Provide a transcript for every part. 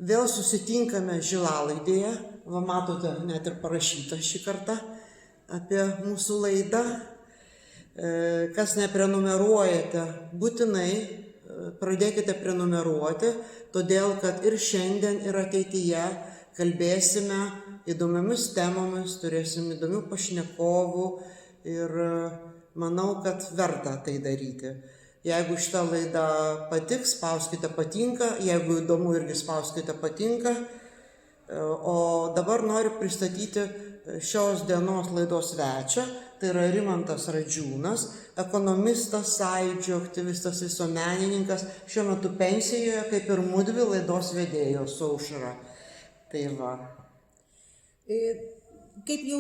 Vėl susitinkame Žilalaidėje. Va matote, net ir parašyta šį kartą apie mūsų laidą. Kas neprenumeruojate, būtinai pradėkite prenumeruoti, todėl kad ir šiandien, ir ateityje kalbėsime įdomiamis temomis, turėsim įdomių pašnekovų ir manau, kad verta tai daryti. Jeigu šitą laidą patiks, spauskite patinka, jeigu įdomu irgi spauskite patinka. O dabar noriu pristatyti šios dienos laidos svečią, tai yra Rimantas Radžiūnas, ekonomistas, sąjūdžio aktyvistas, visuomenininkas, šiuo metu pensijoje, kaip ir mudvi laidos vedėjos su Aušra. Tai va. Kaip jau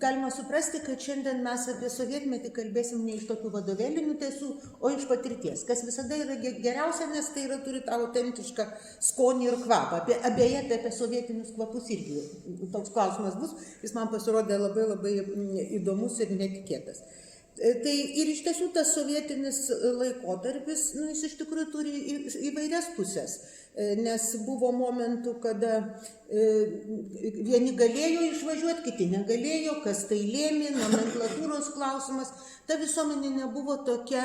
galima suprasti, kad šiandien mes apie sovietmetį kalbėsim ne iš tokių vadovėlinių tiesų, o iš patirties, kas visada yra geriausia, nes tai yra turi tą autentišką skonį ir kvapą. Abeje, apie sovietinius kvapus irgi toks klausimas bus, jis man pasirodė labai įdomus ir netikėtas. Tai ir iš tiesų tas sovietinis laikotarpis, jis iš tikrųjų turi įvairias pusės. Nes buvo momentų, kada vieni galėjo išvažiuoti, kiti negalėjo, kas tai lėmė, nomenklatūros klausimas. Ta visuomenė nebuvo tokia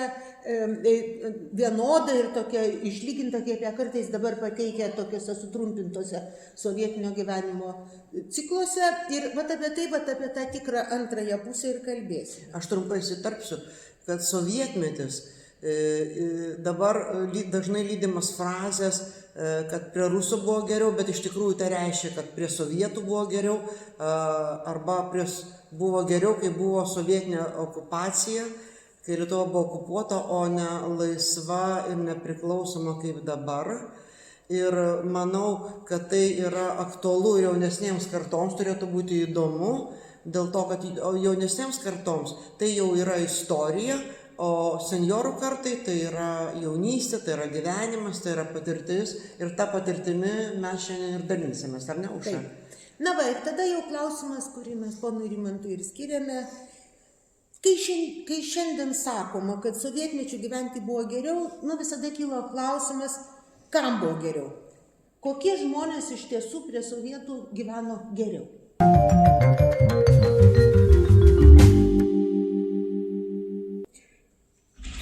vienoda ir tokia išlyginta, kaip ją kartais dabar pateikia tokiuose sutrumpintose sovietinio gyvenimo cikluose. Ir apie tą tikrą antrąją pusę ir kalbėsime. Aš trumpai įsiterpsiu, kad sovietmetis dabar dažnai lydimas frazės, kad prie rusų buvo geriau, bet iš tikrųjų tai reiškia, kad prie sovietų buvo geriau, arba buvo geriau, kai buvo sovietinė okupacija, kai Lietuva buvo okupuota, o ne laisva ir nepriklausoma kaip dabar. Ir manau, kad tai yra aktualu jaunesniems kartoms, turėtų būti įdomu, dėl to, kad jaunesniems kartoms tai jau yra istorija, o senjorų kartai tai yra jaunystė, tai yra gyvenimas, tai yra patirtis ir tą patirtimi mes šiandien ir dalinsimės, ar ne, Aušra? Na va, ir tada jau klausimas, kurį mes ponui Rimantui ir skiriame. Kai šiandien sakoma, kad sovietmečių gyventi buvo geriau, visada kilo klausimas, kam buvo geriau? Kokie žmonės iš tiesų prie sovietų gyveno geriau?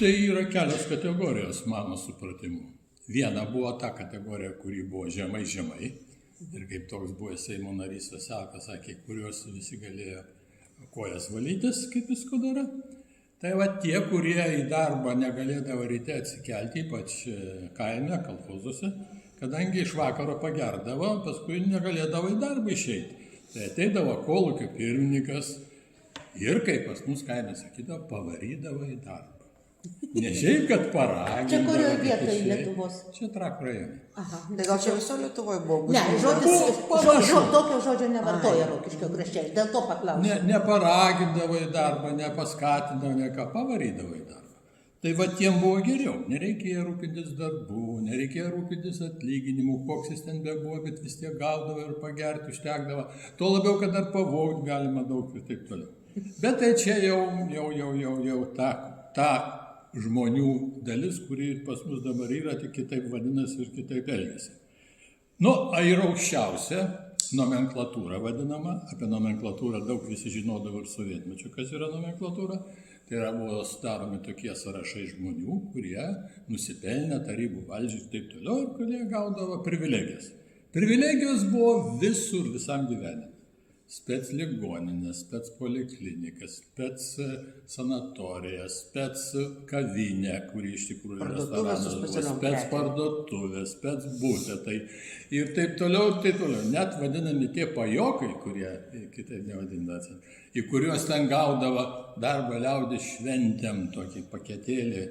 Tai yra kelios kategorijos, mano supratimu. Viena buvo ta kategorija, kuri buvo žemai. Ir kaip toks buvo Seimo narys Veselka, sakė, kuriuos visi galėjo kojas valytis, kaip visko daro. Tai va tie, kurie į darbą negalėdavo ryte atsikelti, ypač kaime, kalfozuose, kadangi iš vakaro pagerdavo, paskui negalėdavo į darbą išeiti. Tai ateidavo kolūkio pirmininkas ir, kaip pas mus kaime sakydavo, pavarydavo į darbą. Ne šiaip, kad paragindavo. Čia kurioje vietoje Lietuvos? Čia Trakų rajone. Aha. Tai gal čia viso Lietuvoje buvo? Ne, tokio žodžio nevartoja Rokiškio kraštelis, dėl to paklausiu. Neparagindavo į darbą, nepaskatindavo, ne ką, pavarydavo į darbą. Tai va tiem buvo geriau, nereikėjo rūpintis darbų, nereikėjo rūpintis atlyginimų, koks jis ten bebuvo, bet vis tiek gaudavo ir pagerti užtekdavo. Tuo labiau, kad dar pavogti galima daug ir taip toliau. Bet tai čia jau ta žmonių dalis, kuri pas mus dabar yra, tik kitaip vadinasi ir kitaip elgiasi. Ir aukščiausia nomenklatūra vadinama, apie nomenklatūrą daug visi žinodavo ir sovietmečių, kas yra nomenklatūra. Tai yra buvo sudaromi tokie sąrašai žmonių, kurie nusipelnė tarybų valdžiai ir taip toliau, ir kurie gaudavo privilegijas. Privilegijos buvo visur, visam gyvenime. Spec ligoninės, spec poliklinikas, spec sanatorija, spec kavinė, kuri iš tikrųjų restoranas, spec parduotuvės, spec būtetai ir taip toliau, ir taip toliau. Net vadinami tie pajokai, kurie kitaip nevadindasi, į kuriuos ten gaudavo darbo liaudis šventėm tokį paketėlį,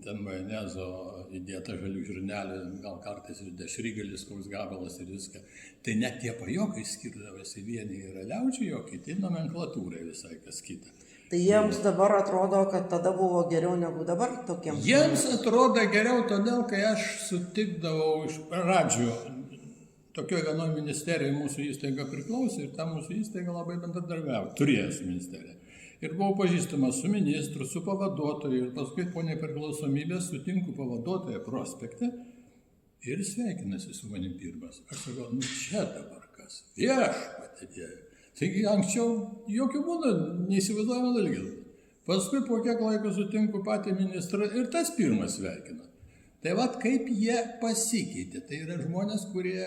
ten majonezo įdėta žalių žirnelių, gal kartais ir dešrygalis, koks gabalas ir viską. Tai net tie pajokai skirdavosi, vieni yra liaudžiai, o kiti nomenklatūrai visai kas kita. Tai jiems dabar atrodo, kad tada buvo geriau negu dabar tokiems? Jiems atrodo geriau todėl, kai aš sutikdavau iš pradžių, tokio vienoje ministerijoje mūsų įstaiga priklausė ir ta mūsų įstaiga labai bendradarbiavo, turėjo su ministerija. Ir buvau pažįstamas su ministru, su pavaduotoju ir paskui po nepriklausomybės sutinku pavaduotoją prospekte ir sveikinasi su manim pirmas. Aš sakau, nu čia dabar kas, viešpatie Dieve. Taigi anksčiau jokių būdų neįsivaizduojama dalykų. Paskui po kiek laiko sutinku patį ministrą ir tas pirmas sveikina. Tai vat kaip jie pasikeitė, tai yra žmonės, kurie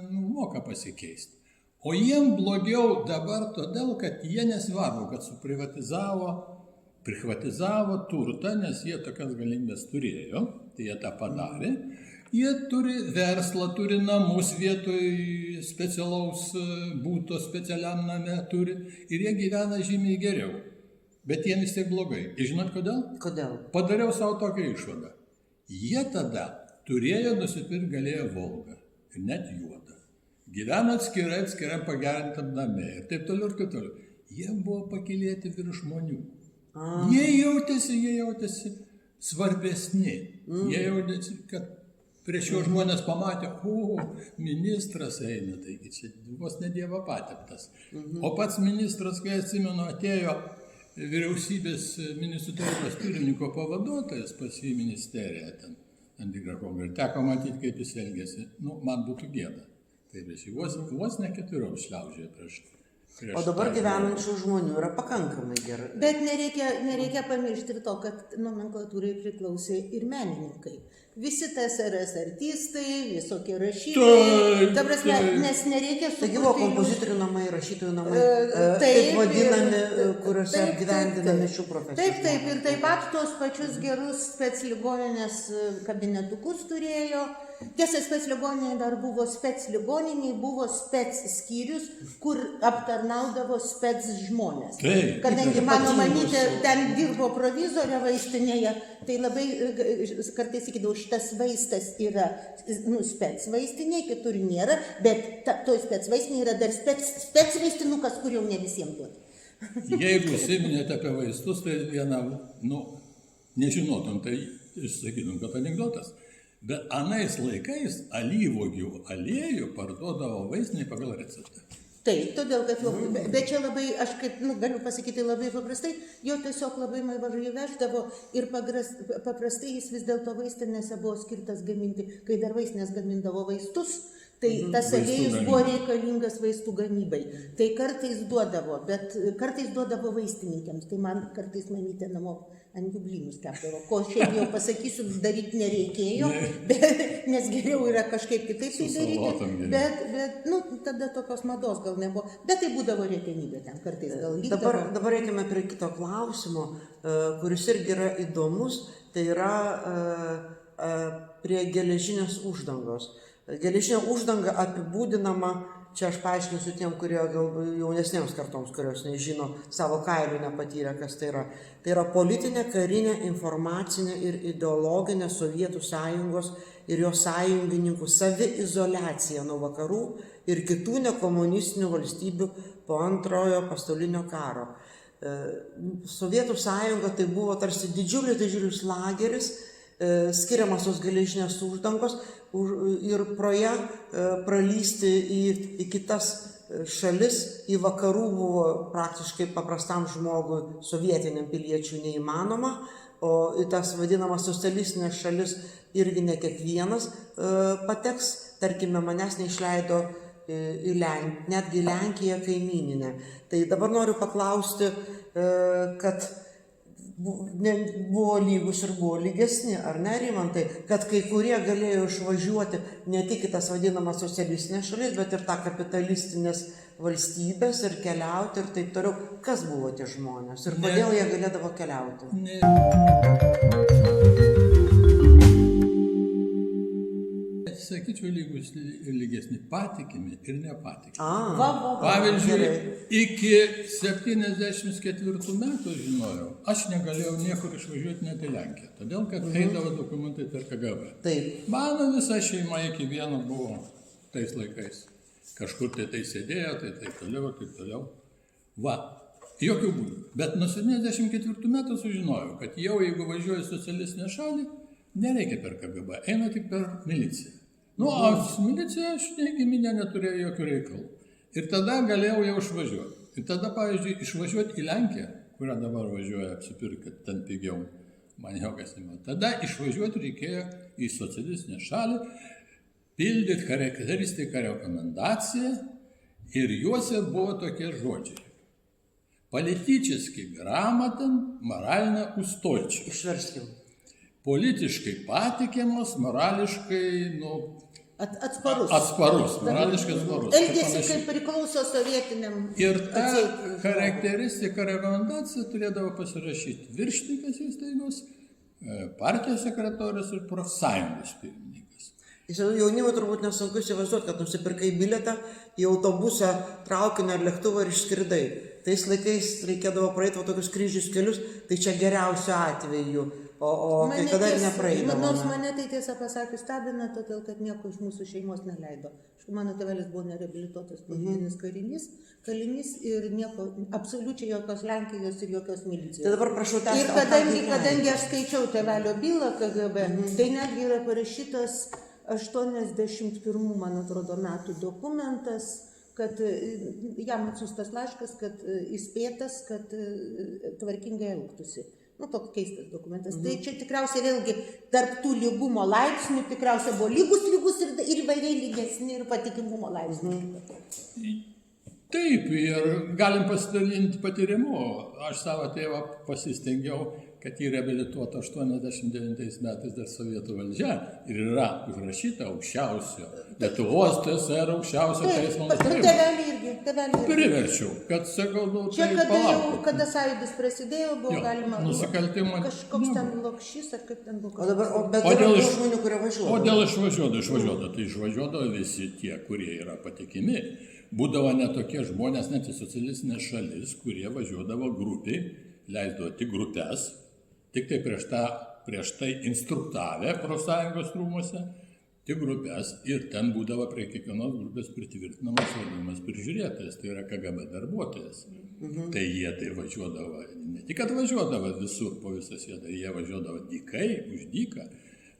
moka pasikeisti. O jiem blogiau dabar todėl, kad jie nesvarbu, kad privatizavo turtą, nes jie tokias galimybės turėjo, tai jie tą padarė. Jie turi verslą, turi namus vietoj specialaus būto, specialiam name turi ir jie gyvena žymiai geriau. Bet jie vis tiek blogai. Ir žinot kodėl? Kodėl? Padariau savo tokią išvadą. Jie tada turėjo nusipirkti galėjo Volgą ir net juodą. Gyvena atskiram pagerintam name ir taip toliau ir taip toliau. Jie buvo pakylėti virš žmonių. Jie jautėsi svarbesni. Jie jautėsi, kad prieš jo žmonės pamatė, ministras eina, taigi čia vos ne Dievo pateptas. O pats ministras, kai atsimenu, atėjo vyriausybės ministrų tarybos pirmininko pavaduotojas pas į ministeriją ten tikrą kongą. Ir teko matyti, kaip jis elgėsi. Man būtų gėda. Taip, vos ne 4 šliaužė prieš. O dabar gyvenančių žmonių yra pakankamai gerai. Bet nereikia pamiršti ir to, kad nomenklatūrai priklausė ir menininkai. Visi TSRS artistai, visokie rašytojai. Ta prasme, nes nereikia sukurti... Taigi buvo kompozitorių namai, rašytojų namai, taip vadinami, kuriuose gyvendinami šių profesijų. Taip, ir taip pat tos pačius gerus specligoninės kabinetukus turėjo. Tiesa, specligoninė dar buvo specligoniniai, buvo spec skyrius, kur aptarnaudavo spec žmonės. Kadangi mano mamytė ten dirbo provizorė vaistinėje, tai labai kartais sakydavau, šitas vaistas yra spec vaistinė, kitur nėra, bet toj spec vaistinė yra dar spec vaistinukas, kur jau ne visiems duoti. Jeigu užsiminėte apie vaistus, tai vieną, nežinotum, tai išsakytum, kad anekdotas. Bet anais laikais alyvuogių aliejų parduodavo vaistiniai pagal receptą. Taip, todėl, kad jau, bet čia labai, aš kaip galiu pasakyti labai paprastai, jo tiesiog labai mažai veždavo ir paprastai jis vis dėlto vaistinėse buvo skirtas gaminti, kai dar vaistinės gamindavo vaistus, tai tas aliejus buvo reikalingas vaistų gamybai. Tai kartais duodavo, bet kartais duodavo vaistininkėms, tai man kartais mamytė namo ant jų blynus kepdavo, ko šiaip jau pasakysiu, daryti nereikėjo, nes geriau yra kažkaip kitaip tai daryti, bet tada tokios mados gal nebuvo, bet tai būdavo retenybė ten kartais gal vykdavo. Dabar reikime prie kito klausimo, kuris irgi yra įdomus, tai yra prie geležinės uždangos. Geležinė uždanga apibūdinama, čia aš paaiškinsiu tiem, kurie gal jaunesniems kartoms, kurios nežino, savo kailių nepatyrė, kas tai yra. Tai yra politinė, karinė, informacinė ir ideologinė Sovietų sąjungos ir jos sąjungininkų saviizoliacija nuo vakarų ir kitų nekomunistinių valstybių po Antrojo pasaulinio karo. Sovietų sąjunga tai buvo tarsi didžiulis lageris, skiriamasios geležinės uždangos ir pro ją pralysti į kitas šalis, į vakarų buvo praktiškai paprastam žmogui, sovietiniam piliečiui neįmanoma, o į tas vadinamas socialistinės šalis irgi ne kiekvienas pateks, tarkime, manęs neišleido netgi Lenkija kaimyninė. Tai dabar noriu paklausti, kad buvo lygus ir buvo lygesni, ar ne, Rimantai, kad kai kurie galėjo išvažiuoti ne tik į tas vadinamas socialistinės šalis, bet ir tą kapitalistinės valstybės ir keliauti ir taip toliau. Kas buvo tie žmonės ir kodėl jie galėdavo keliauti? Sakyčiau, lygesni, patikimi ir nepatikimi. Pavyzdžiui, iki 74 metų žinojau, aš negalėjau niekur išvažiuoti net į Lenkiją, todėl kad eidavo dokumentai per KGB. Taip. Mano visa šeima iki vieno buvo tais laikais. Kažkur tai sėdėjo, tai taip toliau. Jokių būdų. Bet nuo 74 metų sužinojau, kad jau jeigu važiuoju į socialistinę šalį, nereikia per KGB, eina tik per miliciją. O su milicija aš giminė neturėjau jokių reikalų. Ir tada galėjau jau išvažiuoti. Ir tada, pavyzdžiui, išvažiuoti į Lenkiją, kurią dabar važiuoja apsipirkti, ten pigiau, man jokas nemanau. Tada išvažiuoti reikėjo į socialistinę šalį, pildyti charakteristiką rekomendaciją ir juose buvo tokie žodžiai. Političeski gramatan, moralinė ustolčiai. Išverskim. Politiškai patikimas, morališkai, Atsparus. atsparus, morališkai atsparus. Elgėsi kaip priklauso sovietiniam. Ir ta charakteristika rekomendacija turėdavo pasirašyti viršininkas įstaigos, partijos sekretorius ir profsąjungos pirmininkas. Jaunimui turbūt nesunku įsivaizduoti, kad nusipirkai bilietą į autobusą, traukinį ar lėktuvą ir išskridai. Tais laikais reikėdavo praeiti tokius kryžius kelius, tai čia geriausiu atveju, o kai kada ir nepraeidavo. Nors mane tai tiesą pasakius stebina, todėl kad nieko iš mūsų šeimos neleido. Mano tėvelis buvo nereabilituotas politinis kalinys ir nieko, absoliučiai jokios Lenkijos ir jokios milicijos. Tai dabar prašau tęsti. Ir kadangi aš skaičiau tėvelio bylą KGB, tai netgi yra parašytas 81, man atrodo, metų dokumentas, kad jam atsiųstas laiškas, kad įspėtas, kad tvarkingai elgtųsi. Toks keistas dokumentas. Tai čia tikriausiai vėlgi tarp tų lygumo laipsnių tikriausiai buvo lygus ir įvairiai lygesni ir patikimumo laipsnių. Taip, ir galim pasidalinti patyrimu. Aš savo tėvą pasistengiau, kad jį reabilituotų 89 metais dar Sovietų valdžia ir yra užrašyta aukščiausio Lietuvos TSR aukščiausio teismo nutarimo. Tėvelį irgi. Priverčiau, kad sakau, čia tai palauk. kada sąjūdis prasidėjo, buvo galima nusikaltimą. Kažkoks ten Lokšys ar kaip ten buvo. Bet dabar žmonių, kurie važiuodavo. O dėl išvažiuodavo, tai išvažiuodavo visi tie, kurie yra patikimi. Būdavo netokie žmonės, net į socialistinės šalis, kurie važiuodavo grupiai, leisdavo tik grupės, tik tai prieš tai instruktavę profsąjungos rūmuose, tik grupės ir ten būdavo prie kiekvienos grupės pritvirtinamas vadinamas prižiūrėtojas, tai yra KGB darbuotojas. Tai jie tai važiuodavo, ne tik atvažiuodavo visur po visą sieną, jie važiuodavo dykai, už dyką,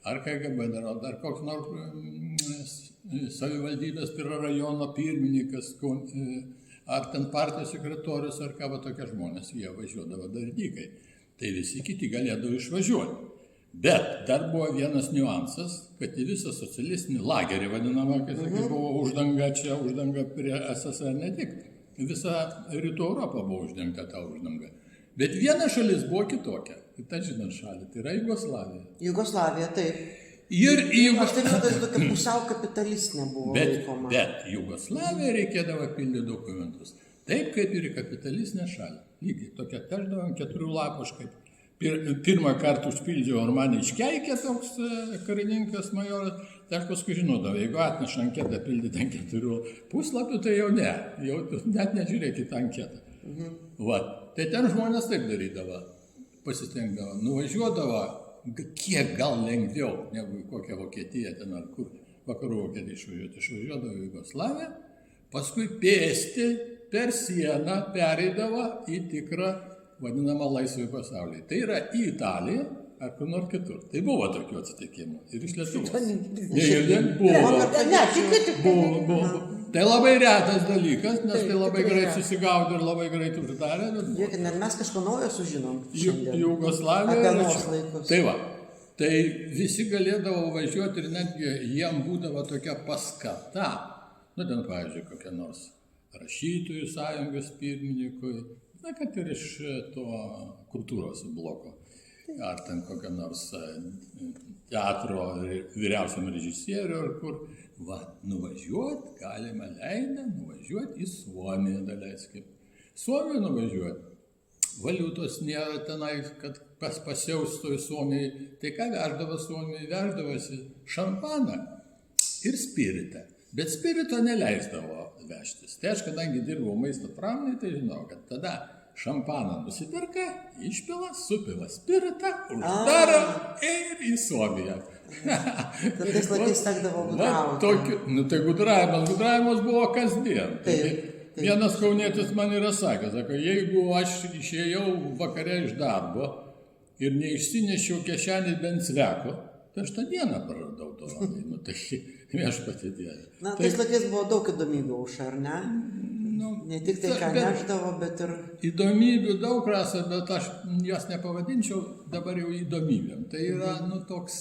ar KGB dar koks nors savivaldybės, tai yra rajono pirmininkas, ar ten partijos sekretorius, ar ką va tokie žmonės, jie važiuodavo dar dykai. Tai visi kiti galėdavo išvažiuoti. Bet dar buvo vienas niuansas, kad į visą socialistinį lagerį vadinamą, kai buvo uždanga čia, uždanga prie SSR, ne tik. Visa rytų Europa buvo uždengta ta uždanga. Bet viena šalis buvo kitokia. Tai žinot šalį, tai yra Jugoslavija. Jugoslavija, taip. Aš taip žinau, tokia pusiau kapitalistinė buvo laikoma. Bet Jugoslavija reikėdavo pildyti dokumentus. Taip kaip ir į kapitalistinę šalį. Lygiai tokia tešdavom 4 lapų, aš kaip pirmą kartą užpildžiau, ar mane iškeikė toks karininkas majoras, tai aš paskui žinodavau, jeigu atneša anketą pildyti ant 4 puslapių, tai jau ne, jau net nežiūrėkit anketą. Tai ten žmonės taip darydavo, pasistengdavo, nuvažiuodavo, kiek gal lengviau negu į kokią Vokietiją ten ar kur vakarų Vokietiją išvažiuodavo į Jugoslaviją, paskui pėsti per sieną pereidavo į tikrą vadinamą laisvąjį pasaulį. Tai yra į Italiją ar kur nors kitur. Tai buvo tokių atsitikimų. Ir iš Lietuvos. Buvo. Tai labai retas dalykas, nes tai labai greit susigaudė ir labai greit uždarė. Žiūrėkit, net mes kažko naujo sužinom. Jugoslavija. Apie nuos laikus. Tai va. Tai visi galėdavo važiuoti ir netgi jiem būdavo tokia paskata. Ten, pavyzdžiui, kokia nors rašytojų sąjungos pirmininkui, kad ir iš to kultūros bloko, ar ten kokia nors teatro vyriausiam režisieriui, ar kur, nuvažiuoti, galima leidę nuvažiuoti į Suomiją, daleiskim. Suomiją nuvažiuoti, valiutos nėra tenai, kad pasiaustų į Suomiją, tai ką veždavo Suomiją, veždavosi šampaną ir spiritą. Bet spirito neleisdavo vežtis. Tai aš, kadangi dirbau maisto pramonėje, tai žinau, kad tada šampaną nusiperka, išpila, supila spiritą, uždaro ir į Suomiją. Tais laikais tekdavo gudrauti. Tai gudravimas buvo kasdien. Vienas kaunietis man yra sakęs, jeigu aš išėjau vakare iš darbo ir neišsinešiau kišenį bent sveko, tai aš tą dieną praradau dovanai. Tai aš pati dievė. Tais laikais buvo daug įdomybių, ar ne? Ne tik tai, ką neždavo, bet ir... Įdomybių daug rasa, bet aš jos nepavadinčiau dabar jau įdomybėm. Tai yra, toks...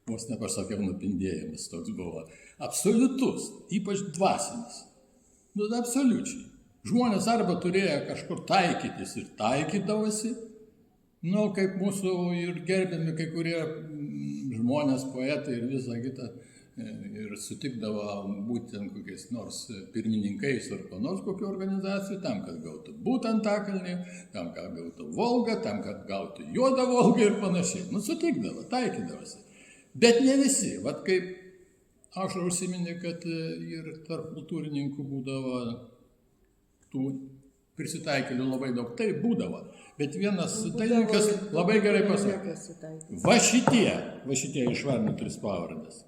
vos nepasakiau, nupindėjimas toks buvo. Absoliutus, ypač dvasinis. Nu, absoliučiai. Žmonės arba turėjo kažkur taikytis ir taikydavosi, nu, kaip mūsų ir gerbiami kai kurie žmonės, poetai ir visą kitą, ir sutikdavo būtent kokiais nors pirmininkais ar ko nors kokių organizacijų, tam, kad gautų būtent Antakalnį, tam, kad gautų Volgą, tam, kad gautų Juodą Volgą ir panašiai. Nu, sutikdavo, taikydavosi. Bet ne visi. Vat kaip aš užsiminė, kad ir tarp kultūrininkų būdavo tų prisitaikėlių labai daug. Tai būdavo. Bet vienas dalykas labai gerai pasakė. Va šitie išvardino 3 pavardės.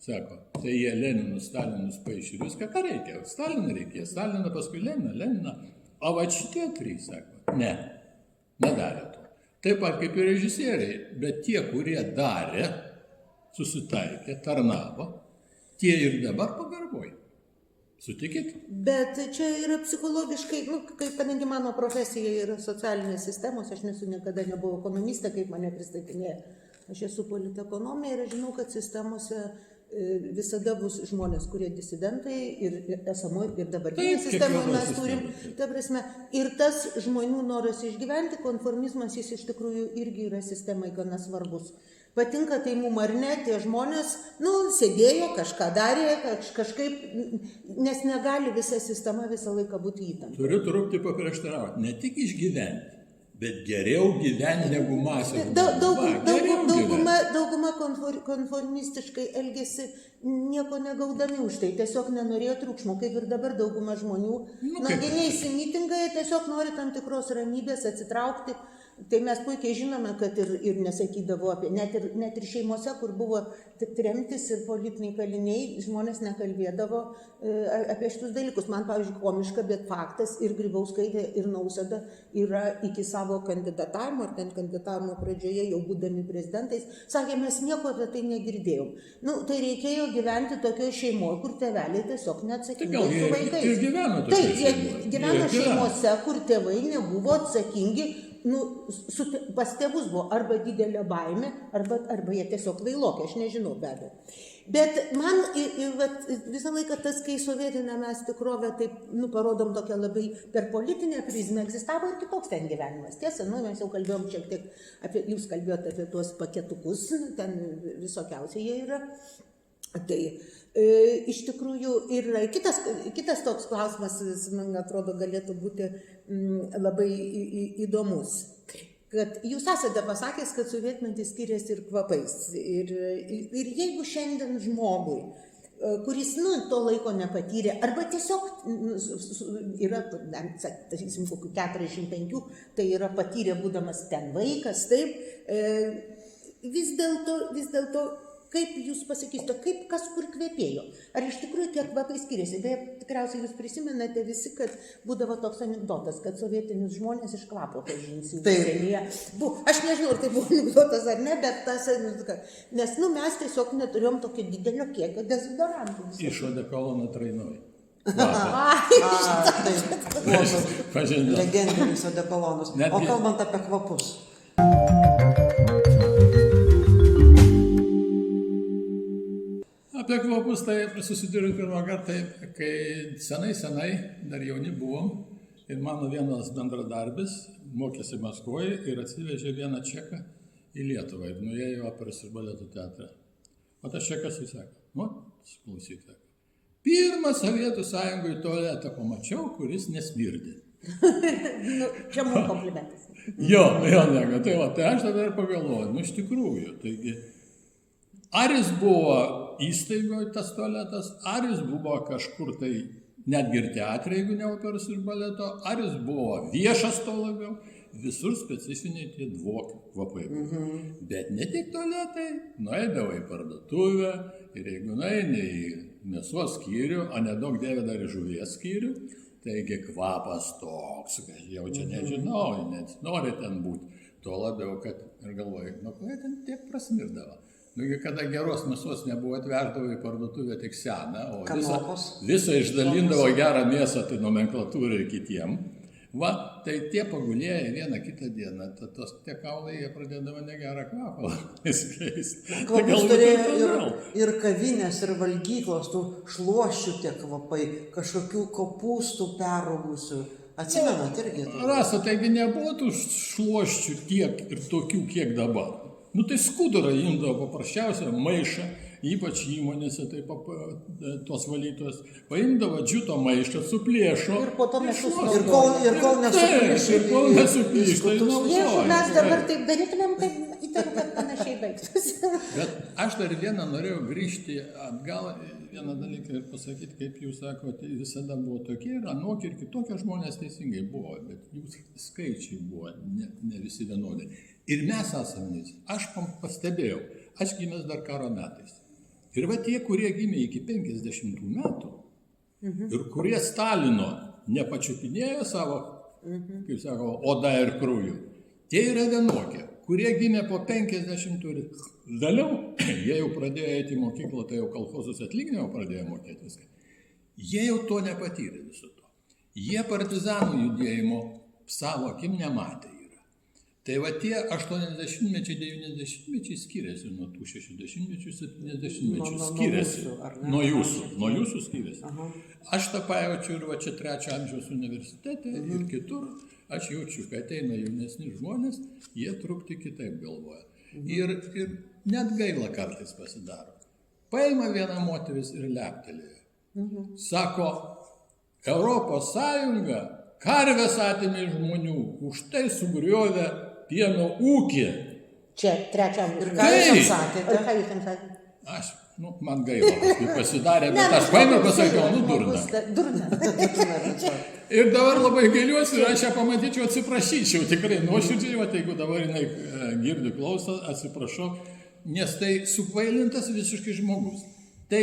Sako, tai jie Leninus, Stalinus paišė viską, ką reikia. Staliną reikėjo, Staliną, paskui Leniną. O va šitie 3, sako, nedarė to. Taip pat kaip ir režisieriai, bet tie, kurie darė, susitaikė, tarnavo, tie ir dabar pagarboj. Sutikit? Bet čia yra psichologiškai, kadangi mano profesija yra socialinės sistemos, aš niekada nebuvau ekonomistė, kaip mane pristatinėja. Aš esu politekonomė ir aš žinau, kad sistemose visada bus žmonės, kurie disidentai ir esamoje ir dabartinėje sistemoje mes turim. Ta prasme, ir tas žmonių noras išgyventi, konformizmas, jis iš tikrųjų irgi yra sistemai gana svarbus. Patinka tai mum ar ne, tie žmonės, sėdėjo, kažką darė, kažkaip, nes negali visa sistema visą laiką būti įtampa. Turiu truputį paprieštarauti, ne tik išgyventi, bet geriau gyventi negu masė. Dauguma konformistiškai elgėsi nieko negaudami už tai, tiesiog nenorėjo triukšmo, kaip ir dabar dauguma žmonių. Neįsi mitingą, jie tiesiog nori tam tikros ramybės atsitraukti. Tai mes puikiai žinome, kad ir nesakydavo apie, net ir šeimose, kur buvo tremtis ir politiniai kaliniai, žmonės nekalbėdavo apie šitus dalykus. Man, pavyzdžiui, komiška, bet faktas, ir Grybauskaitė, ir Nausėda yra iki savo kandidatavimo, ar ten kandidatavimo pradžioje, jau būdami prezidentais, sakė, mes nieko apie tai negirdėjom. Tai reikėjo gyventi tokioje šeimoje, kur tėveliai tiesiog neatsakingi su vaikais. Ir gyveno tokioje šeimoje. Taip, jie gyveno šeimose, kur tėvai nebuvo atsakingi. Pas tėvus buvo arba didelė baimė, arba jie tiesiog vailokia, aš nežinau, be abejo. Bet man visą laiką tas, kai sovietinę mes tikrovę taip, parodom tokią labai per politinę prizmę, egzistavo ir kitoks ten gyvenimas. Tiesa, mes jau kalbėjom šiek tiek apie, jūs kalbėjote apie tuos paketukus, ten visokiausiai jie yra. Tai iš tikrųjų ir kitas toks klausimas, man atrodo, galėtų būti labai įdomus. Kad jūs esate pasakęs, kad sovietmetis skiriasi ir kvapais. Ir jeigu šiandien žmogui, kuris to laiko nepatyrė, arba tiesiog yra, sakysim, kokių 45, tai yra patyrė būdamas ten vaikas, taip, vis dėlto kaip jūs pasakysite, kaip kas kur kvepėjo? Ar iš tikrųjų tie kvapai skiriasi? Beje, tikriausiai jūs prisimenate visi, kad būdavo toks anekdotas, kad sovietinius žmonės iš kvapo pažinsi užsienyje. Aš nežinau, ar tai buvo anekdotas ar ne, bet tas, nes mes tiesiog neturėjom tokio didelio kiekio dezodorantų. Iš odekolono Trainoj. Legendinis odekolonas. O kalbant apie kvapus. Apie kvapus tai susidūriau pirmą kartą, kai senai, dar jauni buvom, ir mano vienas bendradarbis mokėsi Maskvoje ir atsivežė vieną čeką į Lietuvą ir nuėjo į operos ir baleto teatrą. O tas čekas jis sako, klausyk, pirmą Sovietų Sąjungoje tualetą pamačiau, kuris nesmirdė. Čia mums komplimentas. Jo, tai aš tada ir pagalvoju, iš tikrųjų, taigi, ar jis buvo įstaigoje tas tualetas, ar jis buvo kažkur tai netgi ir teatre, jeigu ne operos ir baleto, ar jis buvo viešas to labiau, visur specifiniai tie kvapai. Bet ne tik tualetai, nueidavo į parduotuvę ir jeigu nueini į mėsos skyrių, o nedaug dievė dar į žuvies skyrių, taigi kvapas toks, kad jau čia nežinau, net nori ten būti, tuo labiau, kad ir galvoju, ko jie ten tiek prasmirdavo. Kada geros mėsos nebuvo, atveždavo į parduotuvę tik seną, o visą išdalindavo gerą mėsą, tai nomenklatūrai ir kitiem. Va, tai tie pagulėję vieną kitą dieną, tie kaulai jie pradėdavo negerą kvapą skleisti. Kvapus turėjo ir kavinės, ir valgyklos, tų šluoščių tie kvapai, kažkokių kopūstų peraugusių. Atsimenat irgi? Rasa, taigi nebuvo tų šluoščių tiek ir tokių, kiek dabar. Nu tai skudurą imdavo paprasčiausią maišą, ypač įmonėse, tai tos valytos, paimdavo džiuto maišą, suplėšo. Ir po to mešus Ir kol nesuplyšo. Ir kol nesuplyšo. Jeigu mes dabar taip darytumėm, tai įtariu, kad panašiai baigtųsi. Bet aš dar vieną norėjau grįžti atgal, vieną dalyką ir pasakyti, kaip jūs sakote, visada buvo tokie ir anokie ir kitokie žmonės teisingai buvo, bet jų skaičiai buvo ne visi vienodai. Ir mes esame, aš pastebėjau, aš gimęs dar karo metais. Ir va tie, kurie gimė iki 50 metų ir kurie Stalino nepačiupinėjo savo, kaip sako, oda ir krauju, tie yra vienokie. Kurie gimė po 50 ir vėliau, jie jau pradėjo eiti į mokyklą, tai jau kolchozus atlyginimo pradėjo mokėti viską. Jie jau to nepatyrė viso to. Jie partizanų judėjimo savo akim nematė. Tai va tie 80-mečiai, 90-mečiai skiriasi nuo tų 60-mečių, 70-mečių skiriasi. Nuo jūsų skiriasi. Aš tą pajaučiu ir va čia 3 amžiaus universitete ir kitur. Aš jaučiu, kad ateina jaunesni žmonės, jie truputį kitaip galvoja. Ir net gaila kartais pasidaro. Paima viena moteris ir leptelėja. Sako, Europos Sąjunga karves atėmė žmonių, už tai sugriovė pieno ūkį. Čia 3 amžiaus. Ir ką jūs jums sakėte? Ir ką jūs jums sakėte? Aš, man gaila, paskui pasidarė, bet aš paėmiau ir pasakiau, durna. Durna. Ir dabar labai gailiuosi ir aš ją pamatyčiau, atsiprašyčiau, tikrai nuoširdžiai, va, jeigu dabar jinai girdi klauso, atsiprašau, nes tai sukvailintas visiškai žmogus. Tai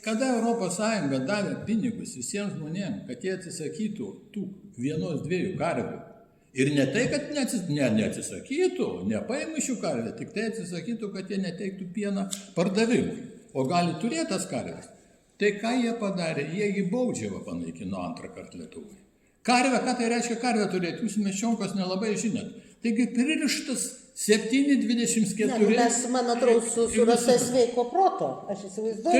kada Europos Sąjunga davė pinigus visiems žmonėms, kad jie atsisakytų tų 1-2 karvių, ir ne tai, kad neatsisakytų, nepaimų šių karvių, tik tai atsisakytų, kad jie neteiktų pieną pardavimui, o gali turėti tas karves. Tai ką jie padarė? Jie į baudžiavą panaikino 2 kartą Lietuvai. Karvę, ką tai reiškia karvę turėti? Jūs meščionkos nelabai žinot. Taigi pririštas 7,24. Mes, man atrodo, surasta sveiko proto. Aš įsivaizduoju.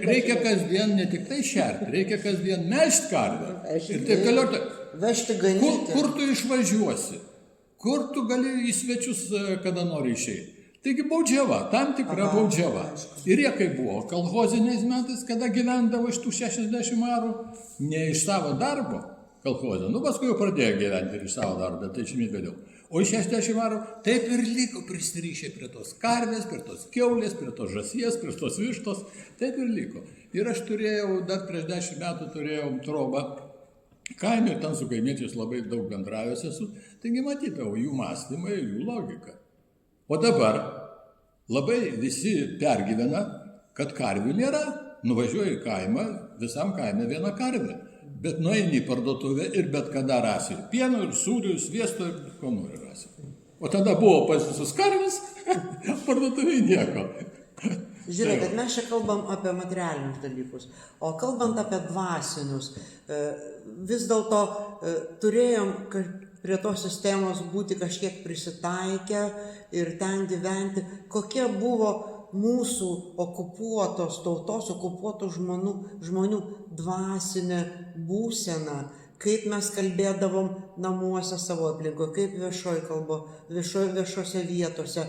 Tai reikia kasdien ne tik tai šerti, reikia kasdien melžti karvę. Ir taip toliau. Vežti ganyti. Kur tu išvažiuosi? Kur tu gali į svečius, kada nori išeiti? Taigi baudžiava, tam tikra baudžiava. Ir jie kaip buvo, kolchoziniais metais, kada gyvendavo iš tų 60 arų, ne iš savo darbo kolchozė. Nu, paskui jau pradėjo gyventi ir iš savo darbo, tai žymiai vėliau. O iš 60 arų taip ir liko prisirišę prie tos karvės, prie tos kiaulės, prie tos žąsies, prie tos vištos, taip ir liko. Ir aš turėjau, dar prieš 10 metų turėjau trobą kaime, ten su kaimiečiais labai daug bendravęs esu, taigi matydavau jų mąstymą ir jų logiką. O dabar labai visi pergyvena, kad karvių nėra. Nuvažiuoji į kaimą, visam kaime viena karvė. Bet nueini į parduotuvę ir bet kada rasi ir pieno, ir sūrių, ir sviesto, ir ko nori rasi. O tada buvo pas visus karves, parduotuvėje nieko. Žiūrėkit, mes čia kalbam apie materialinius dalykus, o kalbant apie dvasinius, vis dėlto turėjom prie tos sistemos būti kažkiek prisitaikę ir ten gyventi. Kokia buvo mūsų okupuotos tautos, okupuotų žmonių dvasinė būsena, kaip mes kalbėdavom namuose savo aplinkoje, kaip viešoje kalboje, viešose vietose.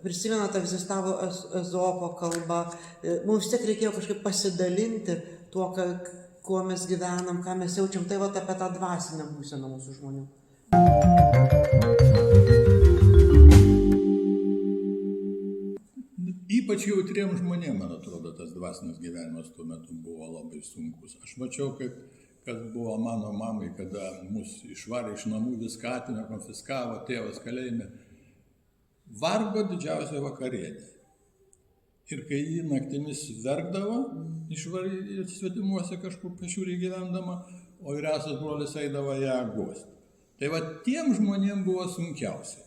Prisimenate, egzistavo Ezopo kalba. Mums tiek reikėjo kažkaip pasidalinti tuo, kuo mes gyvenam, ką mes jaučiam. Tai va apie tą dvasinę būseną mūsų žmonių. Ypač jautriem žmonėm, man atrodo, tas dvasinis gyvenimas tuo metu buvo labai sunkus. Aš mačiau, kas buvo mano mamai, kada mus išvarė iš namų, viską atėmė, konfiskavo, tėvas kalėjime. Vargo didžiausia vakarienė. Ir kai jį naktimis verkdavo, išvarė svetimuose kažkur pašiūrį gyvendama, o vyriausias brolis eidavo ją guosti. Tai va tiem žmonėm buvo sunkiausia.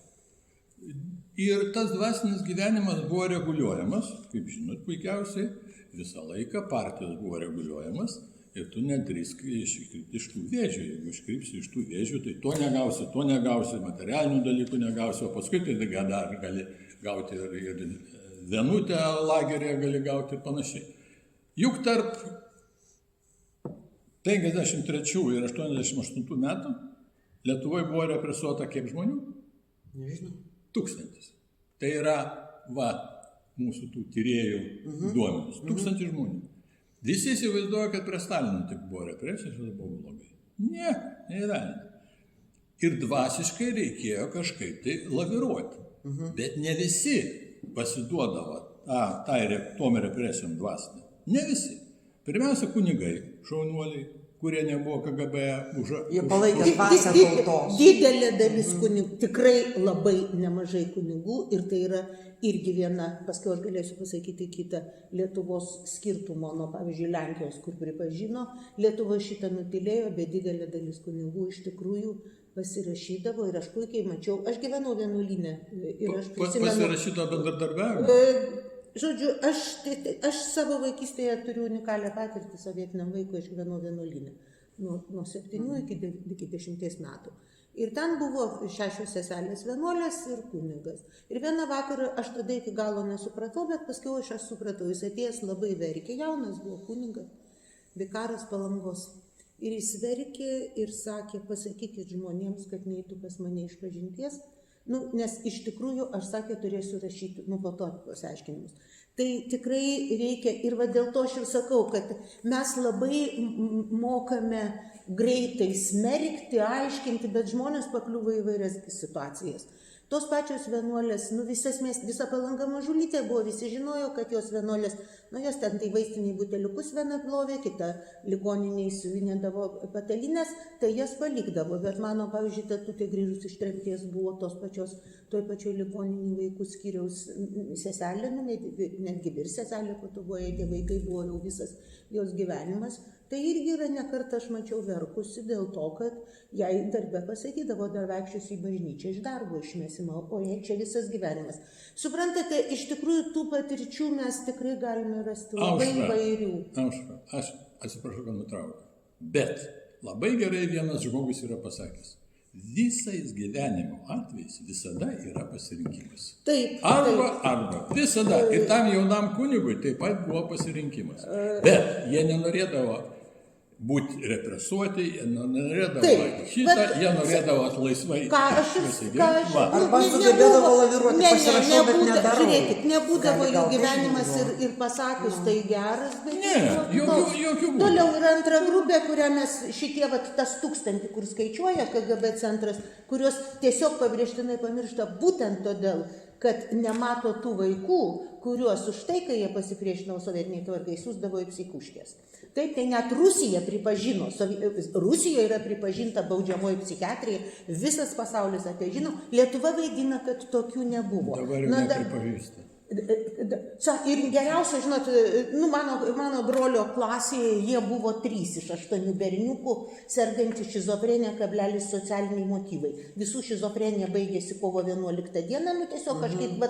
Ir tas dvasinis gyvenimas buvo reguliuojamas, kaip žinot puikiausiai, visą laiką partijos buvo reguliuojamas ir tu nedrįsk iškrypti iš tų vėžių. Jeigu iškrypsi iš tų vėžių, tai to negausi, materialinių dalykų negausi, o paskui tai dar gali gauti ir vienutę lagerėje gali gauti ir panašiai. Juk tarp 53 ir 88 metų Lietuvoje buvo represuota kiek žmonių? Nežinau. 1000. Tai yra, mūsų tų tyrėjų duomenys. 1000 žmonių. Visi įsivaizduoja, kad prie Stalino tik buvo represijos, ir buvo blogai. Ne, neįvelnė. Ir dvasiškai reikėjo kažkaip tai laviruoti. Bet ne visi pasiduodavo tom represijom dvasinė. Ne visi. Pirmiausia, kunigai, šaunuoliai, kurie nebuvo KGB Jie palaikė dvasią tautos. Didelė dalis kunigų, tikrai labai nemažai kunigų, ir tai yra irgi viena, paskui aš galėsiu pasakyti kitą Lietuvos skirtumo nuo, pavyzdžiui, Lenkijos, kur pripažino, Lietuva šitą nutilėjo, bet didelė dalis kunigų iš tikrųjų pasirašydavo ir aš puikiai mačiau, aš gyvenau vienuolyne ir aš prisimenu. Pasirašyto bendradarbiavimo? Žodžiu, aš savo vaikystėje turiu unikalią patirtį sovietiniam vaikui, aš gyvenau vienuolyne nuo 7 iki 10 metų. Ir ten buvo 6 seselės vienuolės ir kunigas. Ir vieną vakarą aš tada iki galo nesupratau, bet paskui aš supratau, jis atėjęs labai verkė, jaunas buvo kunigas, vikaras Palangos. Ir jis verkė ir sakė, pasakykit žmonėms, kad neitų pas mane išpažinties. Nes iš tikrųjų, aš sakė, turėsiu rašyti, po to pasiaiškinimus. Tai tikrai reikia, ir dėl to aš ir sakau, kad mes labai mokame greitai smerkti, aiškinti, bet žmonės pakliūva į vairias situacijas. Tos pačios vienuolės, visa Palanga mažulytė buvo, visi žinojo, kad jos vienuolės, jos ten tai vaistiniai buteliukus vieną plovė, kitą ligoniniai siuvinėdavo patalinės, tai jas palikdavo. Bet mano, pavyzdžiui, tetutė grįžus iš tremties buvo toj pačioj ligoniniai vaikų skyriaus seselė, netgi ir seselė, po to buvo, tie vaikai buvo jau visas jos gyvenimas. Tai irgi yra nekartą aš mačiau verkusi dėl to, kad jai darbe pasakydavo, dar vaikščios į bažnyčią iš darbo išmesimo, o jai čia visas gyvenimas. Suprantate, iš tikrųjų tų patirčių mes tikrai galime rasti labai įvairių. Aušra, aš atsiprašau, kad nutraukiu. Bet labai gerai vienas žmogus yra pasakęs. Visais gyvenimo atvejais visada yra pasirinkimas. Taip. Arba. Visada. Ir tam jaunam kunigui taip pat buvo pasirinkimas. Bet jie nenorėdavo būti represuoti, jie nenorėdavo jie norėdavo laisvai. Arba sugebėdavo laviruoti, pasirašau, bet nedarau. Žiūrėkit, nebūdavo jų gyvenimas ir pasakius tai geras, bet jokių būdų. Toliau yra antra grupė, kurią mes šitie, tas 1000, kur skaičiuoja KGB centras, kurios tiesiog pabrėžtinai pamiršta būtent todėl, kad nemato tų vaikų, kuriuos už tai, kai jie pasipriešino sovietiniai tvarkai, siųsdavo į psichuškės. Taip, tai net Rusija pripažino, Rusijoje yra pripažinta baudžiamoji psichiatrija, visas pasaulis apie žino, Lietuva vaidina, kad tokių nebuvo. Dabar jau nepripažįsta. Ir geriausia, žinot, mano brolio klasėje jie buvo 3 iš 8 berniukų, sergantys šizofrenija = socialiniai motyvai. Visų šizofrenija baigėsi kovo 11 dieną, tiesiog kažkaip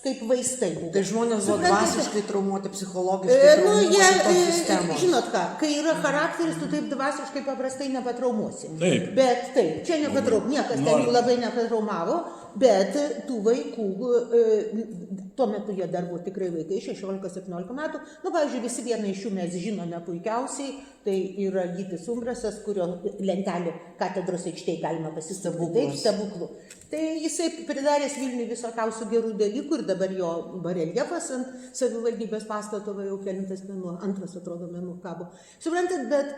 kaip vaistai buvo. Tai žmonės buvo dvasiškai traumuoti, psichologiškai traumuoti šitos sistemos. Žinot ką, kai yra charakteris, tu taip dvasiškai paprastai nepatraumuosi. Taip. Bet taip, čia niekas ten jų labai nepatraumavo, bet tų vaikų, tuo metu jie dar buvo tikrai vaikai, 16-17 metų, pavyzdžiui, visi vieną iš jų mes žinome puikiausiai, tai yra Gytis Umbrasas, kurio lentelė katedros aikštėje galima pasistabdyti, stebuklų. Tai jisai pridaręs Vilniui visokiausių gerų dalykų ir dabar jo bareljefas ant savivaldybės pastato jau kelintas mėnuo, antras atrodo mėnuo kabo. Suprantat, bet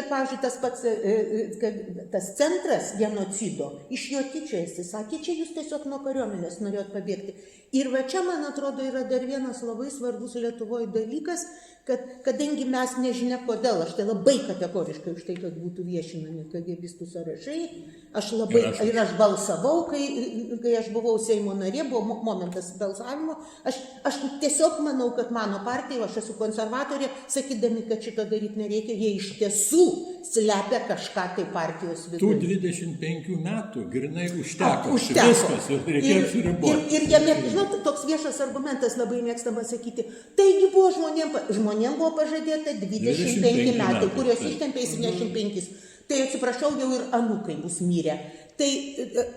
pavyzdžiui, tas pats, tas centras genocido, iš jo tyčiojasi, sakė, čia jūs tiesiog nuo kariuomenės norėjot pabėgti. Ir čia, man atrodo, yra dar vienas labai svarbus Lietuvoje dalykas, kad kadangi mes nežinia kodėl, aš tai labai kategoriškai už tai, kad būtų viešinami KGBistų sąrašai, aš balsavau, kai aš buvau Seimo narė, buvo momentas balsavimo, aš tiesiog manau, kad mano partija, aš esu konservatorė, sakydami, kad šito daryti nereikia, jie iš tiesų slepia kažką tai partijos viduje. Tų 25 metų grinai užteko. Viskas, ir reikėjo apsiriboti. Ir jame, žinot, toks viešas argumentas labai mėgstama sakyti, taigi buvo žmonėm žmonėms buvo pažadėta 25 25 metai, kurios taip. ištempė 75. Tai atsiprašau, jau ir anūkai bus mirę. Tai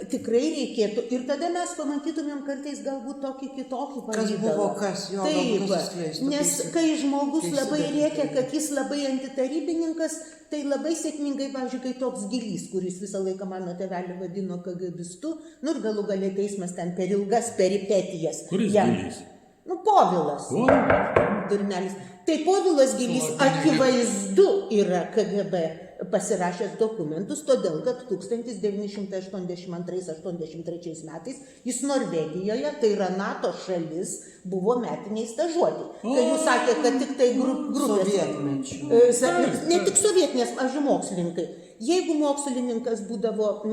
tikrai reikėtų. Ir tada mes pamatytumėm kartais galbūt tokį kitokį pavidalą. buvo, kas, jo, gal Taip, kas atskleistų, nes keista. kai žmogus Keista labai dalykai. rėkia, kad jis labai antitarybininkas, tai labai sėkmingai, pavyzdžiui, kai toks Gilys, kuris visą laiką mano tėvelį vadino KGBistu, nu ir galų galia teismas ten per ilgas peripetijas. Kuris jam- Gilys? Nu, Povilas. O, Durnelis. Tai Povilas Gilys akivaizdu yra KGB pasirašęs dokumentus, todėl kad 1982-83 metais jis Norvegijoje, tai yra NATO šalis, buvo metiniai stažuotė. Kai jūs sakėte, kad tik tai grupės. Sovietmečiu. Ne tik sovietinės, pavyzdžiui, mokslininkai. Jeigu mokslininkas būdavo,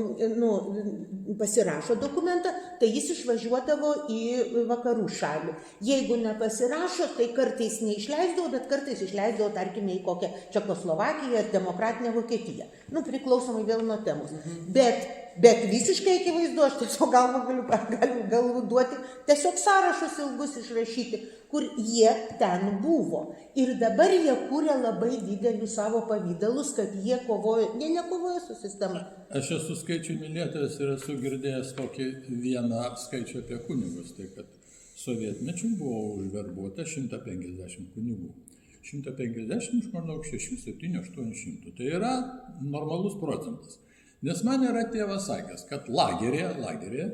pasirašo dokumentą, tai jis išvažiuodavo į vakarų šalį. Jeigu nepasirašo, tai kartais neišleisdavo, bet kartais išleisdavo, tarkime, į kokią Čekoslovakiją ar Demokratinę Vokietiją. Priklausomai vėl nuo temos. Bet visiškai akivaizdu, aš tiesiog galiu duoti tiesiog sąrašus ilgus išrašyti, kur jie ten buvo. Ir dabar jie kūrė labai didelius savo pavydalus, kad jie kovojo, jie nekovojo su sistema. aš esu skaičių mylėtojas ir esu girdėjęs tokį vieną skaičių apie kunigus, tai kad sovietmečių buvo užverbuota 150 kunigų. 150 iš maždaug 6, 7, 800. Tai yra normalus procentas. Nes man yra tėvas sakęs, kad lagerėje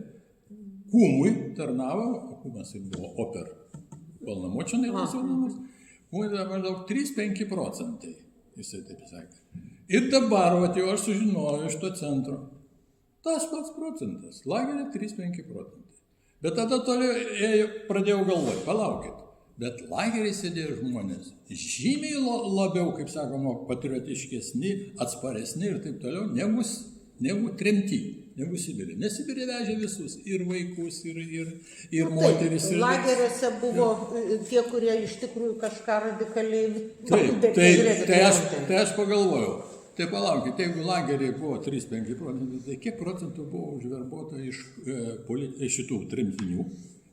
kūmui tarnavo, kūmas tai buvo oper, polnamočinai vadinamas, kūmui yra maždaug 3-5 procentai, jisai taip sakė. Ir dabar, jau aš sužinojau iš to centro, tas pats procentas, lagerė 3-5 procentai. Bet tada toliau pradėjau galvoti, palaukit, bet lagerį sėdėjo žmonės žymiai labiau, kaip sakoma, patriotiškesni, atsparesni ir taip toliau, negu tremty, negu Sibirė. Nes Sibirė vežė visus, ir vaikus, ir moteris. Lageriuose buvo tie, kurie iš tikrųjų kažką radikaliai... Tai aš pagalvojau, tai palaukit, jeigu lageriai buvo 3-5 procentai, tai kiek procentų buvo užverbuota iš šitų tremtinių?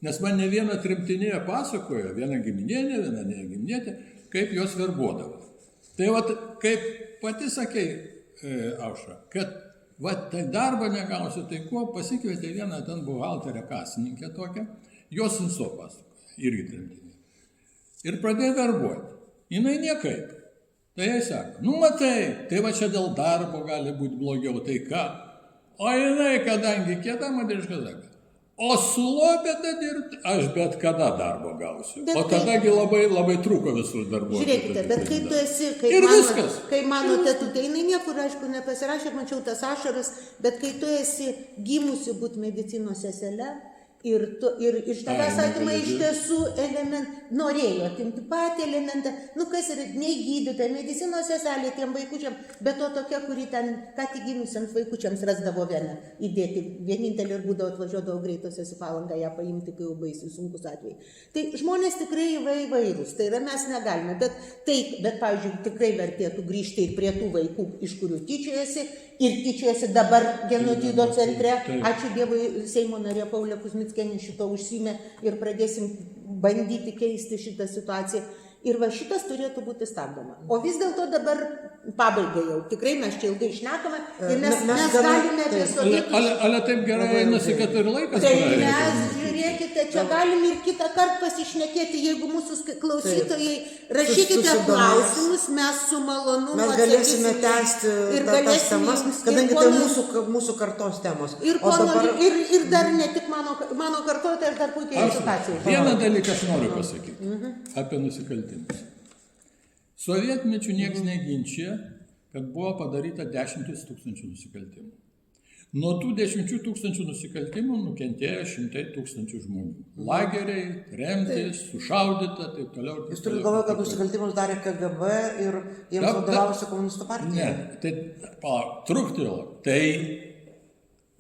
Nes man ne viena tremtinė pasakojo, viena giminienė, viena ne giminietė, kaip jos verbuodavo. Tai vat, kaip pati sakei, Aušra, kad tai darbą negausiu, tai ko pasikvietė vieną ten buhalterę kasininkę tokią, jos inso pasakojo, irgi tremtinė. Ir pradėjo verbuoti. Jinai niekaip. Tai jai sako, matai, tai va čia dėl darbo gali būti blogiau, tai ką? O jinai, kadangi kieta moteriška sako, o su lopete dirbti aš bet kada darbo gausiu. O tadagi labai trūko visus darbuotojus. Žiūrėkite, bet kai tu esi, kai mano tetutė, jinai niekur, aišku, nepasirašė, mačiau tas ašaras, bet kai tu esi gimusi būti medicinos seselė, ir iš tavęs atima iš tiesų norėjo atimti patį elementą, kas yra nei gydytoja, medicinos seselė tiem vaikučiam, bet to tokia, kuri ten ką tik gimusiems vaikučiams rasdavo vieną įdėti, vienintelį ir būdavo atvažiuodavo greitosios į Palangą ją paimti, kai jau baisiai sunkus atvejai. Tai žmonės tikrai įvairūs, tai yra mes negalime, bet pavyzdžiui, tikrai vertėtų grįžti ir prie tų vaikų, iš kurių tyčiojasi, ir tyčiojasi dabar genocido centre. Ačiū Dievui, Seimo narė Paulė Kuzmickienė šito užsiėmė ir pradėsim bandyti keisti šitą situaciją. Ir va šitas turėtų būti stabdoma. O vis dėlto dabar pabaigai jau. Tikrai mes čia ilgai šnekame ir mes galime apie sovietus... Ale taip gerai einasi, kad ir laikas praėjo. Tai mes, žiūrėkite, čia galim ir kitą kartą pasišnekėti, jeigu mūsų klausytojai rašykite klausimus, mes su malonumu mes galėsime tęsti tas temas, kadangi tai mūsų kartos temos. Ir dar ne tik mano kartoje, tai aš dar puikiai situacijai. Vieną dalyką aš noriu pasakyti apie nusikaltimus. Sovietmečių niekas neginčia, kad buvo padaryta 10 000 nusikaltimų. Nuo tų 10 000 nusikaltimų nukentėjo 100 000 žmonių. Lageriai, tremtys, sušaudyta, taip toliau. Jūs turite galvoje, kad nusikaltimus darė KGB ir jiems vadovavosi komunistų partija? Ne, tai truktėjo, tai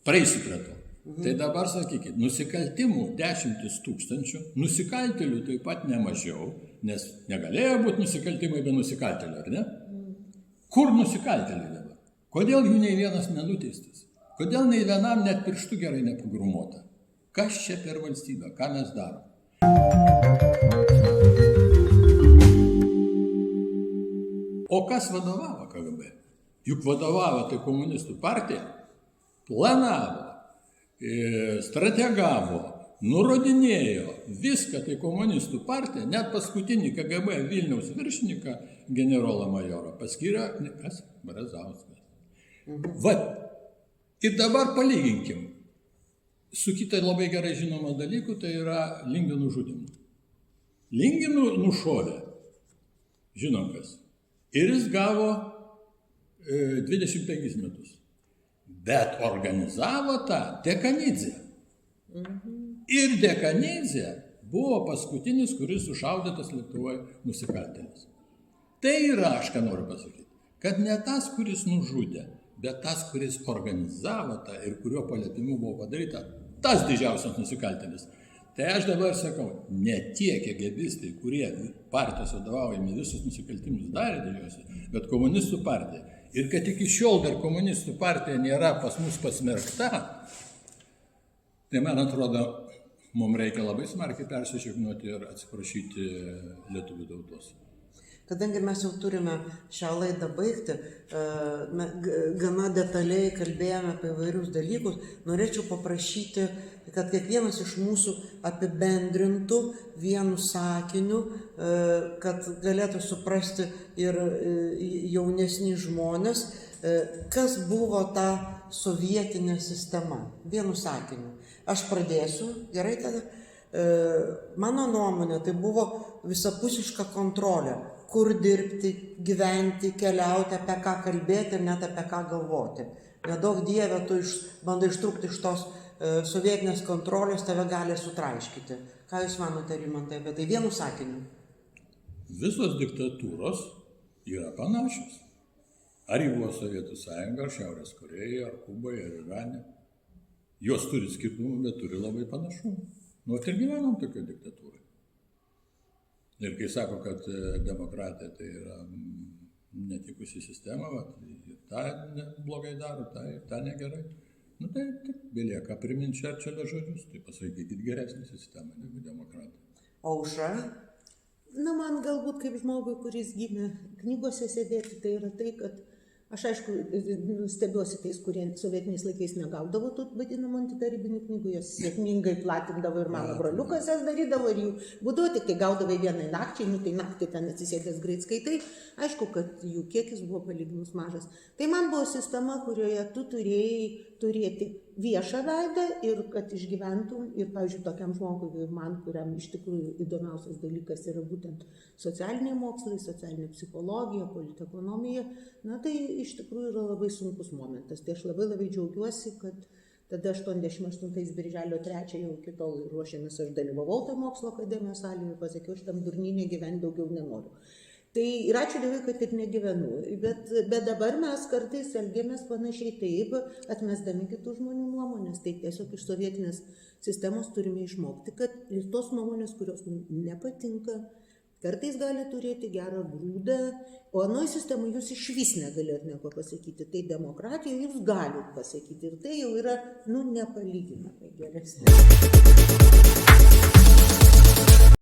praeisiu prie to. Tai dabar sakykit, nusikaltimų 10 000, nusikaltėlių taip pat nemažiau, nes negalėjo būti nusikaltimai be nusikaltėlių, ar ne? Kur nusikaltėliai dabar? Kodėl jų nei vienas nenuteistas? Kodėl nei vienam net pirštų gerai nepagrumuota? Kas čia per valstybę? Ką mes darom? O kas vadovavo KGB? Juk vadovavo tai komunistų partija, planavo, strategavo, nurodinėjo viską tai komunistų partija, net paskutinį KGB Vilniaus viršininką generolą majorą paskyrė kas? Brazauskas. Vat, ir dabar palyginkim su kitai labai gerai žinoma dalyku, tai yra Lingio nužudymu. Lingį nušovė, žinom kas, ir jis gavo 25 metus. Bet organizavo tą Dekanidze. Ir Dekanidze buvo paskutinis, kuris sušaudytas Lietuvoje nusikaltėlis. Tai yra, aš ką noriu pasakyti, kad ne tas, kuris nužudė, bet tas, kuris organizavo tą ir kurio paliepimu buvo padaryta, tas didžiausias nusikaltėlis. Tai aš dabar sakau, ne tie KGBistai, kurie partijos vadovaujami visus nusikaltimus darė didžiausiai, bet komunistų partija. Ir kad iki šiol dar komunistų partija nėra pas mus pasmerkta, tai man atrodo, mums reikia labai smarkiai persižegnuoti ir atsiprašyti lietuvių tautos. Kadangi mes jau turime šią laidą baigti, gana detaliai kalbėjome apie įvairius dalykus, norėčiau paprašyti, kad kiekvienas iš mūsų apibendrintų vienu sakiniu, kad galėtų suprasti ir jaunesni žmonės, kas buvo ta sovietinė sistema. Vienu sakiniu. Aš pradėsiu, gerai tada? Mano nuomonė, tai buvo visapusiška kontrolė. Kur dirbti, gyventi, keliauti, apie ką kalbėti ir net apie ką galvoti. Nedaug Dieve, tu bandai ištrūkti iš tos sovietinės kontrolės, tave gali sutraiškyti. Ką Jūs manote, Rimantai, apie tai vienu sakiniu? Visos diktatūros yra panašios. Ar jų buvo Sovietų sąjunga, ar Šiaurės Korėja, ar Kuboje, ar Irane. Jos turi skirtumų, bet turi labai panašumų. Nu, ir gyvenom tokio diktatūrai. Ir kai sako, kad demokratija tai yra netikusi sistema, ir tą blogai daro, tą negerai, nu tai belieka priminti Čerčilio žodžius, tai pasakykit geresnį sistemą negu demokratija. O Aušra? Na, man galbūt kaip žmogui, kuris gimė knygose sėdėti, tai yra tai, kad aš aišku stebiuosi tais, kurie sovietiniais laikais negaudavo tų vadinamų antitarybinių knygų, jas sėkmingai platindavo ir mano broliukas jas darydavo ir jų būdavo, tik tai gaudavai vienai nakčiai, nu tai naktį ten atsisėdęs greit skaitai, aišku, kad jų kiekis buvo palyginus mažas. Tai man buvo sistema, kurioje tu turėjai turėti viešą veidą ir kad išgyventum ir, pavyzdžiui, tokiam žmogui kaip man, kuriam iš tikrųjų įdomiausias dalykas yra būtent socialiniai mokslai, socialinė psichologija, politekonomija, na tai iš tikrųjų yra labai sunkus momentas. Tai aš labai džiaugiuosi, kad tada 88 birželio 3 jau iki tol ruošėmės, aš dalyvavau tą mokslo akademijos salėje ir pasakiau, šitam durnynė gyventi daugiau nenoriu. Tai ir ačiū Dievui, kad ir negyvenu, bet dabar mes kartais elgiamės panašiai taip, atmesdami kitų žmonių nuomonės. Tai tiesiog iš sovietinės sistemos turime išmokti, kad ir tos nuomonės, kurios mums nepatinka, kartais gali turėti gerą grūdą, o anoj sistemai jūs iš vis negalėt nieko pasakyti. Tai demokratija jūs galit pasakyti ir tai jau yra, nepalyginamai geresnė.